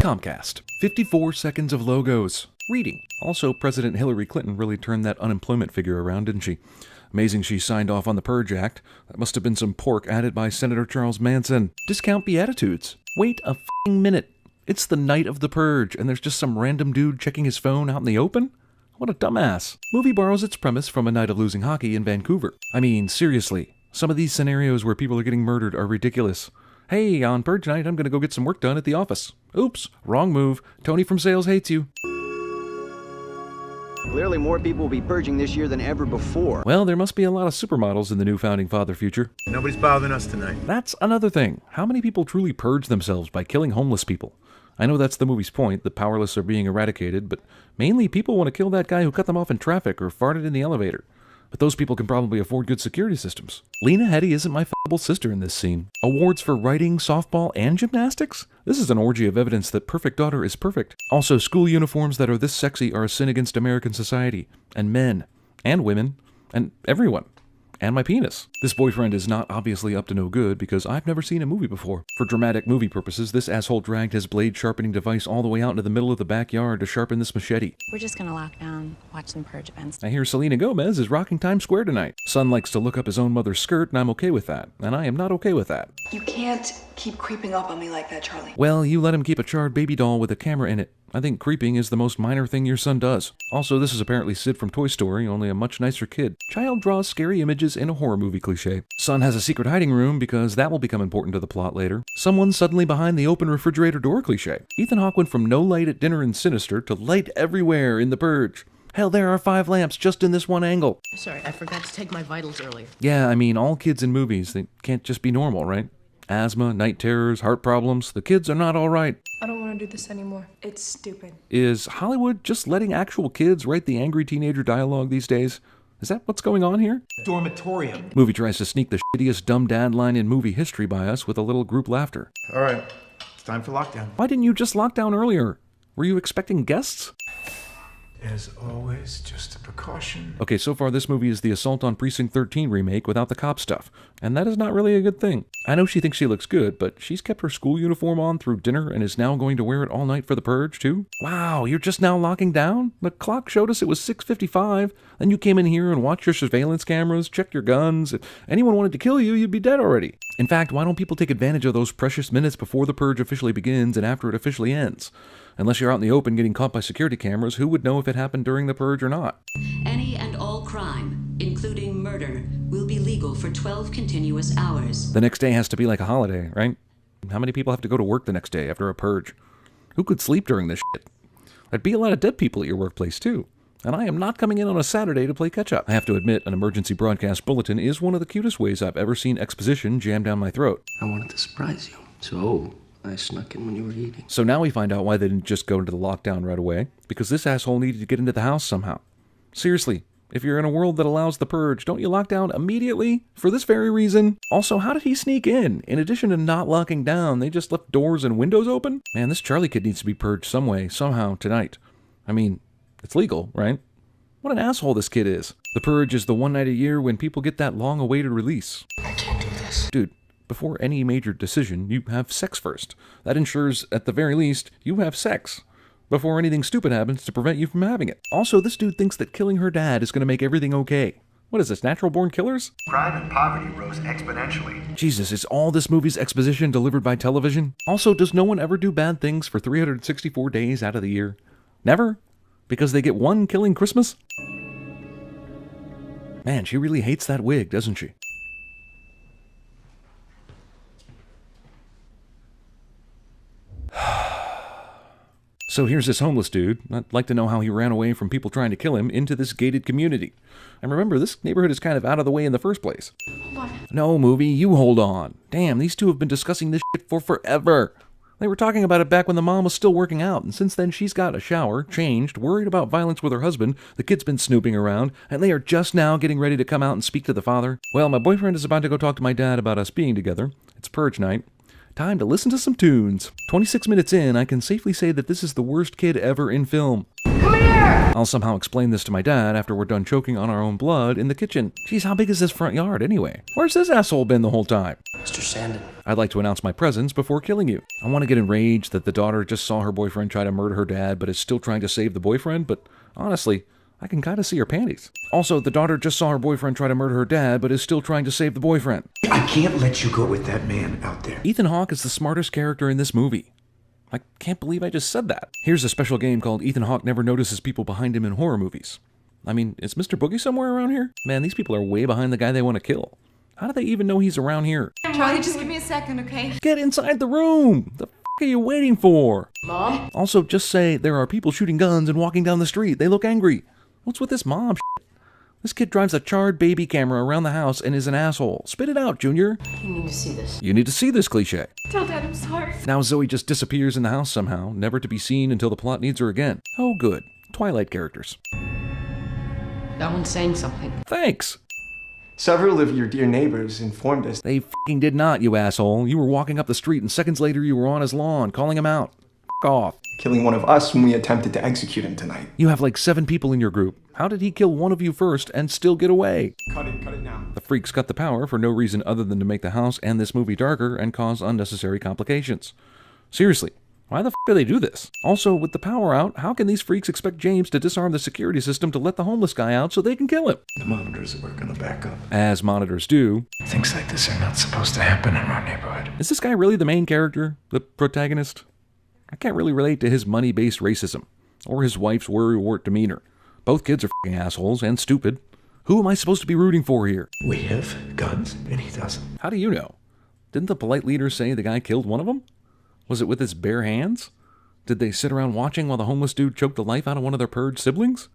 Comcast. 54 seconds of logos. Reading. Also, President Hillary Clinton really turned that unemployment figure around, didn't she? Amazing she signed off on the Purge Act. That must have been some pork added by Senator Charles Manson. Discount Beatitudes. Wait a f***ing minute. It's the night of the Purge, and there's just some random dude checking his phone out in the open? What a dumbass. Movie borrows its premise from a night of losing hockey in Vancouver. I mean, seriously. Some of these scenarios where people are getting murdered are ridiculous. Hey, on Purge night, I'm gonna go get some work done at the office. Oops, wrong move. Tony from sales hates you. Clearly more people will be purging this year than ever before. Well, there must be a lot of supermodels in the new Founding Father future. Nobody's bothering us tonight. That's another thing. How many people truly purge themselves by killing homeless people? I know that's the movie's point, the powerless are being eradicated, but mainly people want to kill that guy who cut them off in traffic or farted in the elevator. But those people can probably afford good security systems. Lena Headey isn't my f***able sister in this scene. Awards for writing, softball, and gymnastics? This is an orgy of evidence that perfect daughter is perfect. Also, school uniforms that are this sexy are a sin against American society, and men, and women, and everyone. And my penis. This boyfriend is not obviously up to no good because I've never seen a movie before. For dramatic movie purposes, this asshole dragged his blade sharpening device all the way out into the middle of the backyard to sharpen this machete. We're just gonna lock down, watch some Purge events. I hear Selena Gomez is rocking Times Square tonight. Son likes to look up his own mother's skirt, and I'm okay with that. And I am not okay with that. You can't keep creeping up on me like that, Charlie. Well, you let him keep a charred baby doll with a camera in it. I think creeping is the most minor thing your son does. Also, this is apparently Sid from Toy Story, only a much nicer kid. Child draws scary images in a horror movie cliche. Son has a secret hiding room because that will become important to the plot later. Someone's suddenly behind the open refrigerator door cliche. Ethan Hawke went from no light at dinner in Sinister to light everywhere in The Purge. Hell, there are 5 lamps just in this one angle. Sorry, I forgot to take my vitals earlier. Yeah, I mean, all kids in movies, they can't just be normal, right? Asthma, night terrors, heart problems, the kids are not all right. I don't want to do this anymore. It's stupid. Is Hollywood just letting actual kids write the angry teenager dialogue these days? Is that what's going on here? Dormitorium. Movie tries to sneak the shittiest dumb dad line in movie history by us with a little group laughter. All right, it's time for lockdown. Why didn't you just lock down earlier? Were you expecting guests? As always, just a precaution. Okay, so far this movie is the Assault on Precinct 13 remake without the cop stuff, and that is not really a good thing. I know she thinks she looks good, but she's kept her school uniform on through dinner and is now going to wear it all night for the Purge, too? Wow, you're just now locking down? The clock showed us it was 6:55, then you came in here and watched your surveillance cameras, checked your guns. If anyone wanted to kill you, you'd be dead already. In fact, why don't people take advantage of those precious minutes before the Purge officially begins and after it officially ends? Unless you're out in the open getting caught by security cameras, who would know if it happened during the Purge or not? Any and all crime, including murder, will be legal for 12 continuous hours. The next day has to be like a holiday, right? How many people have to go to work the next day after a Purge? Who could sleep during this shit? There'd be a lot of dead people at your workplace, too. And I am not coming in on a Saturday to play catch-up. I have to admit, an emergency broadcast bulletin is one of the cutest ways I've ever seen exposition jammed down my throat. I wanted to surprise you, so I snuck in when you were eating. So now we find out why they didn't just go into the lockdown right away. Because this asshole needed to get into the house somehow. Seriously, if you're in a world that allows the Purge, don't you lock down immediately? For this very reason? Also, how did he sneak in? In addition to not locking down, they just left doors and windows open? Man, this Charlie kid needs to be purged some way, somehow, tonight. I mean, it's legal, right? What an asshole this kid is. The Purge is the one night a year when people get that long-awaited release. I can't do this. Dude, before any major decision, you have sex first. That ensures, at the very least, you have sex before anything stupid happens to prevent you from having it. Also, this dude thinks that killing her dad is going to make everything okay. What is this, natural-born killers? Crime and poverty rose exponentially. Jesus, is all this movie's exposition delivered by television? Also, does no one ever do bad things for 364 days out of the year? Never? Because they get one killing Christmas? Man, she really hates that wig, doesn't she? So here's this homeless dude. I'd like to know how he ran away from people trying to kill him into this gated community. And remember, this neighborhood is kind of out of the way in the first place. Hold on. No, movie, you hold on. Damn, these two have been discussing this shit for forever. They were talking about it back when the mom was still working out, and since then she's got a shower, changed, worried about violence with her husband, the kid's been snooping around, and they are just now getting ready to come out and speak to the father. Well, my boyfriend is about to go talk to my dad about us being together. It's Purge night. Time to listen to some tunes. 26 minutes in, I can safely say that this is the worst kid ever in film. Come here! there! I'll somehow explain this to my dad after we're done choking on our own blood in the kitchen. Geez, how big is this front yard anyway? Where's this asshole been the whole time? Mr. Sandin. I'd like to announce my presence before killing you. I want to get enraged that the daughter just saw her boyfriend try to murder her dad but is still trying to save the boyfriend, but honestly, I can kind of see her panties. Also, the daughter just saw her boyfriend try to murder her dad but is still trying to save the boyfriend. I can't let you go with that man out there. Ethan Hawke is the smartest character in this movie. I can't believe I just said that. Here's a special game called Ethan Hawke Never Notices People Behind Him in Horror Movies. I mean, is Mr. Boogie somewhere around here? Man, these people are way behind the guy they want to kill. How do they even know he's around here? Charlie, just give me a second, okay? Get inside the room! The f*** are you waiting for? Mom? Also, just say there are people shooting guns and walking down the street. They look angry. What's with this mom shit? This kid drives a charred baby camera around the house and is an asshole. Spit it out, Junior. You need to see this. You need to see this cliche. Tell Dad I'm sorry. Now Zoe just disappears in the house somehow, never to be seen until the plot needs her again. Oh good. Twilight characters. That one's saying something. Thanks! Several of your dear neighbors informed us. They f***ing did not, you asshole. You were walking up the street and seconds later you were on his lawn, calling him out. F*** off. Killing one of us when we attempted to execute him tonight. You have like 7 people in your group. How did he kill one of you first and still get away? Cut it now. The freaks got the power for no reason other than to make the house and this movie darker and cause unnecessary complications. Seriously, why the f*** do they do this? Also, with the power out, how can these freaks expect James to disarm the security system to let the homeless guy out so they can kill him? The monitors are working the backup. As monitors do. Things like this are not supposed to happen in our neighborhood. Is this guy really the main character? The protagonist? I can't really relate to his money-based racism, or his wife's worrywart demeanor. Both kids are f***ing assholes and stupid. Who am I supposed to be rooting for here? We have guns, and he doesn't. How do you know? Didn't the polite leader say the guy killed one of them? Was it with his bare hands? Did they sit around watching while the homeless dude choked the life out of one of their Purge siblings?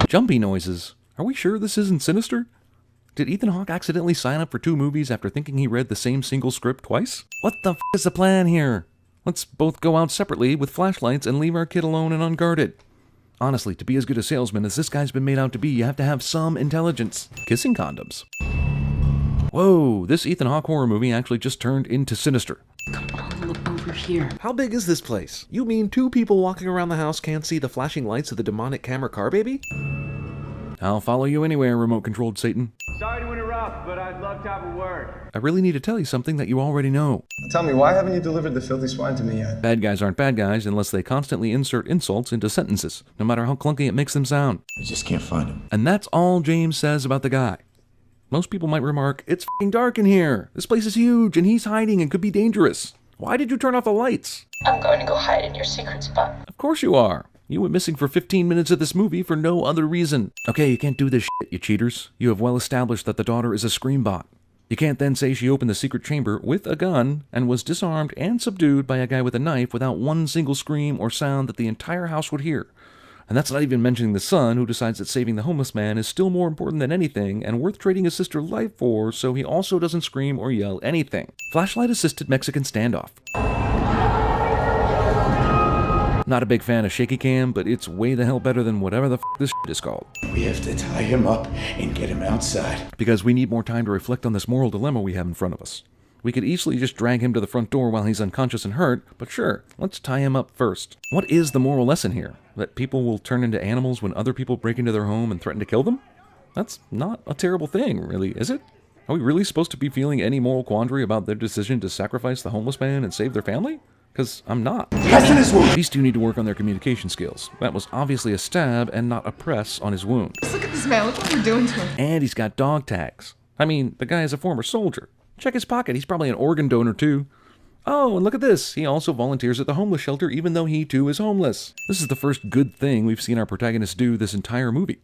Jumpy noises. Are we sure this isn't sinister? Did Ethan Hawke accidentally sign up for 2 movies after thinking he read the same single script twice? What the f*** is the plan here? Let's both go out separately with flashlights and leave our kid alone and unguarded. Honestly, to be as good a salesman as this guy's been made out to be, you have to have some intelligence. Kissing condoms. Whoa, this Ethan Hawke horror movie actually just turned into sinister. Come on, look over here. How big is this place? You mean 2 people walking around the house can't see the flashing lights of the demonic camera car baby? I'll follow you anywhere, remote-controlled Satan. Sorry to interrupt, but I'd love to have a word. I really need to tell you something that you already know. Tell me, why haven't you delivered the filthy swine to me yet? Bad guys aren't bad guys unless they constantly insert insults into sentences, no matter how clunky it makes them sound. I just can't find him. And that's all James says about the guy. Most people might remark, it's f***ing dark in here. This place is huge and he's hiding and could be dangerous. Why did you turn off the lights? I'm going to go hide in your secret spot. Of course you are. You went missing for 15 minutes of this movie for no other reason. Okay, you can't do this shit, you cheaters. You have well established that the daughter is a scream bot. You can't then say she opened the secret chamber with a gun and was disarmed and subdued by a guy with a knife without one single scream or sound that the entire house would hear. And that's not even mentioning the son who decides that saving the homeless man is still more important than anything and worth trading his sister's life for, so he also doesn't scream or yell anything. Flashlight-assisted Mexican standoff. Not a big fan of shaky cam, but it's way the hell better than whatever the f*** this shit is called. We have to tie him up and get him outside. Because we need more time to reflect on this moral dilemma we have in front of us. We could easily just drag him to the front door while he's unconscious and hurt, but sure, let's tie him up first. What is the moral lesson here? That people will turn into animals when other people break into their home and threaten to kill them? That's not a terrible thing, really, is it? Are we really supposed to be feeling any moral quandary about their decision to sacrifice the homeless man and save their family? Because I'm not. These two need to work on their communication skills. That was obviously a stab and not a press on his wound. Just look at this man. Look what we're doing to him. And he's got dog tags. I mean, the guy is a former soldier. Check his pocket. He's probably an organ donor, too. Oh, and look at this. He also volunteers at the homeless shelter, even though he, too, is homeless. This is the first good thing we've seen our protagonist do this entire movie.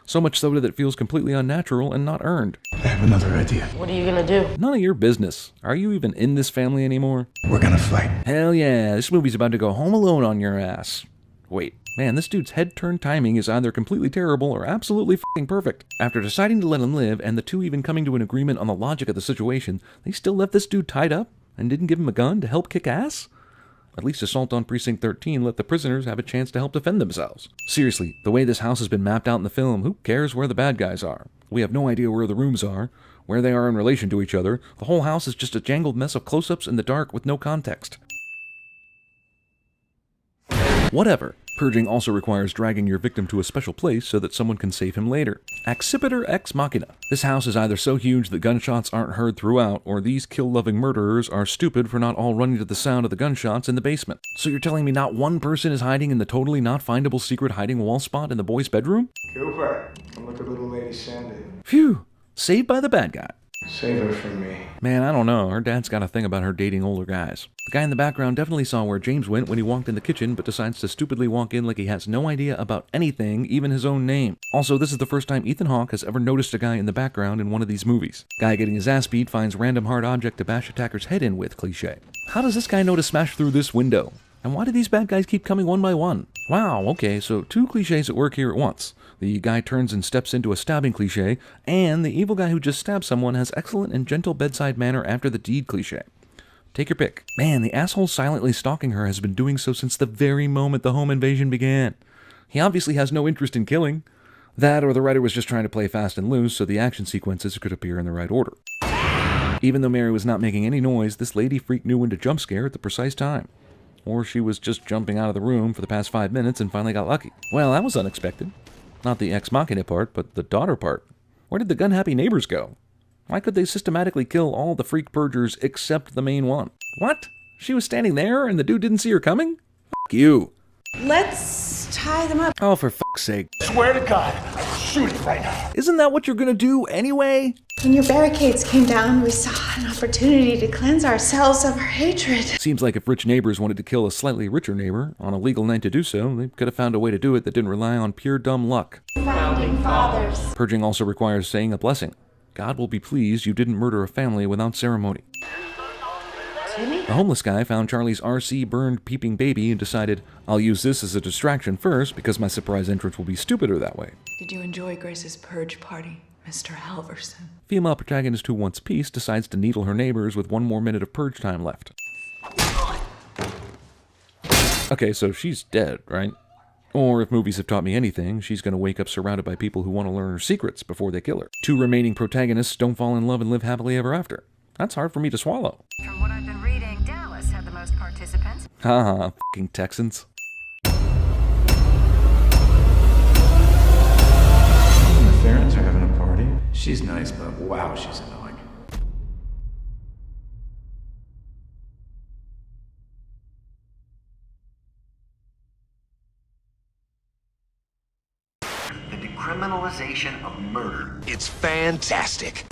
So much so that it feels completely unnatural and not earned. I have another idea. What are you gonna do? None of your business. Are you even in this family anymore? We're gonna fight. Hell yeah, this movie's about to go home alone on your ass. Wait, man, this dude's head-turn timing is either completely terrible or absolutely f***ing perfect. After deciding to let him live, and the two even coming to an agreement on the logic of the situation, they still left this dude tied up and didn't give him a gun to help kick ass? At least Assault on Precinct 13 let the prisoners have a chance to help defend themselves. Seriously, the way this house has been mapped out in the film, who cares where the bad guys are? We have no idea where the rooms are, where they are in relation to each other. The whole house is just a jangled mess of close-ups in the dark with no context. Whatever. Purging also requires dragging your victim to a special place so that someone can save him later. Accipiter ex machina. This house is either so huge that gunshots aren't heard throughout, or these kill-loving murderers are stupid for not all running to the sound of the gunshots in the basement. So you're telling me not one person is hiding in the totally not findable secret hiding wall spot in the boys' bedroom? Cooper, come look at little lady Sandy. Phew! Saved by the bad guy. Save her from me. Man, I don't know. Her dad's got a thing about her dating older guys. The guy in the background definitely saw where James went when he walked in the kitchen, but decides to stupidly walk in like he has no idea about anything, even his own name. Also, this is the first time Ethan Hawke has ever noticed a guy in the background in one of these movies. Guy getting his ass beat finds random hard object to bash attacker's head in with, cliché. How does this guy know to smash through this window? And why do these bad guys keep coming one by one? Wow, okay, so two clichés at work here at once. The guy turns and steps into a stabbing cliché, and the evil guy who just stabbed someone has excellent and gentle bedside manner after the deed cliché. Take your pick. Man, the asshole silently stalking her has been doing so since the very moment the home invasion began. He obviously has no interest in killing. That or the writer was just trying to play fast and loose so the action sequences could appear in the right order. Even though Mary was not making any noise, this lady freak knew when to jump scare at the precise time. Or she was just jumping out of the room for the past 5 minutes and finally got lucky. Well, that was unexpected. Not the ex machina part, but the daughter part. Where did the gun-happy neighbors go? Why could they systematically kill all the freak purgers except the main one? What? She was standing there and the dude didn't see her coming? F*** you. Let's tie them up. Oh, for fuck's sake. Swear to God, I'm shooting right now. Isn't that what you're gonna do anyway? When your barricades came down, we saw an opportunity to cleanse ourselves of our hatred. Seems like if rich neighbors wanted to kill a slightly richer neighbor on a legal night to do so, they could have found a way to do it that didn't rely on pure dumb luck. Founding fathers. Purging also requires saying a blessing. God will be pleased you didn't murder a family without ceremony. The homeless guy found Charlie's RC burned peeping baby and decided, I'll use this as a distraction first because my surprise entrance will be stupider that way. Did you enjoy Grace's purge party, Mr. Halverson? Female protagonist who wants peace decides to needle her neighbors with 1 more minute of purge time left. Okay, so she's dead, right? Or if movies have taught me anything, she's going to wake up surrounded by people who want to learn her secrets before they kill her. 2 remaining protagonists don't fall in love and live happily ever after. That's hard for me to swallow. From what I've been reading, Dallas had the most participants. Haha, fucking Texans. The Therons are having a party. She's nice, but wow, she's annoying. The decriminalization of murder. It's fantastic.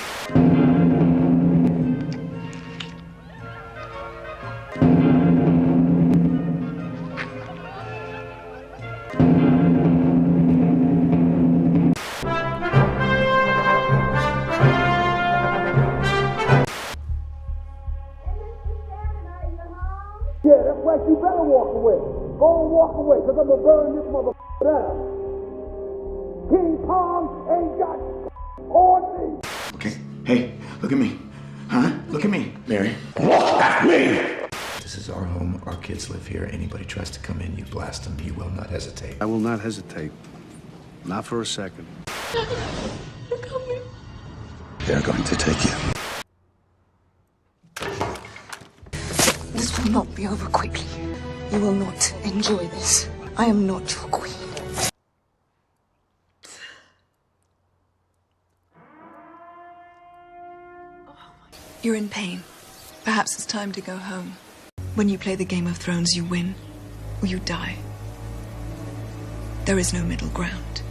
Yeah, that's right, you better walk away. Go and walk away, because I'm going to burn this motherfucker down. King Kong ain't got on me. Okay, hey, look at me. Huh? Look at me, Mary. That's me! This is our home. Our kids live here. Anybody tries to come in, you blast them. You will not hesitate. I will not hesitate. Not for a second. They're coming. They're going to take you. This will not be over quickly. You will not enjoy this. I am not your queen. You're in pain. Perhaps it's time to go home. When you play the Game of Thrones, you win or you die. There is no middle ground.